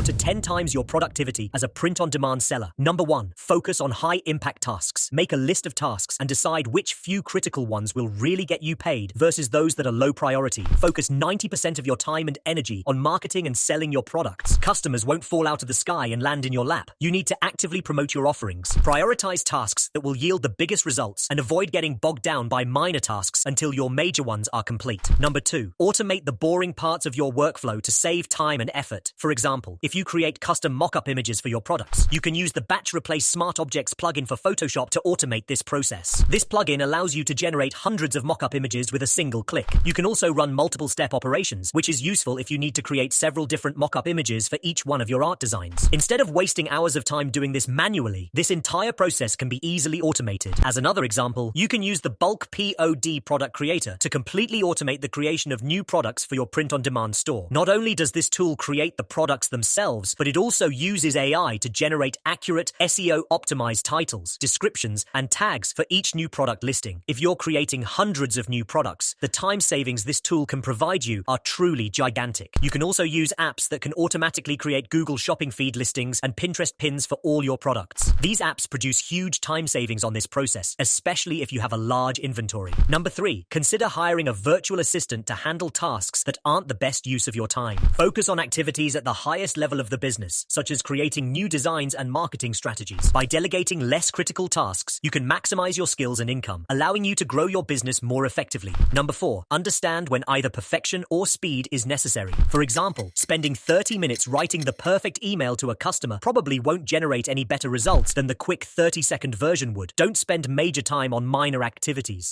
to 10 times your productivity as a print-on-demand seller. Number 1. Focus on high-impact tasks. Make a list of tasks and decide which few critical ones will really get you paid versus those that are low priority. Focus 90% of your time and energy on marketing and selling your products. Customers won't fall out of the sky and land in your lap. You need to actively promote your offerings. Prioritize tasks that will yield the biggest results and avoid getting bogged down by minor tasks until your major ones are complete. Number 2. Automate the boring parts of your workflow to save time and effort. For example, if you create custom mock-up images for your products, you can use the Batch Replace Smart Objects plugin for Photoshop to automate this process. This plugin allows you to generate hundreds of mock-up images with a single click. You can also run multiple step operations, which is useful if you need to create several different mock-up images for each one of your art designs. Instead of wasting hours of time doing this manually, this entire process can be easily automated. As another example, you can use the Bulk POD product creator to completely automate the creation of new products for your print-on-demand store. Not only does this tool create the products themselves, but it also uses AI to generate accurate SEO-optimized titles, descriptions, and tags for each new product listing. If you're creating hundreds of new products, the time savings this tool can provide you are truly gigantic. You can also use apps that can automatically create Google Shopping feed listings and Pinterest pins for all your products. These apps produce huge time savings on this process, especially if you have a large inventory. Number 3, consider hiring a virtual assistant to handle tasks that aren't the best use of your time. Focus on activities at the highest level of the business, such as creating new designs and marketing strategies. By delegating less critical tasks, you can maximize your skills and income, allowing you to grow your business more effectively. Number 4, understand when either perfection or speed is necessary. For example, spending 30 minutes writing the perfect email to a customer probably won't generate any better results than the quick 30-second version would. Don't spend major time on minor activities.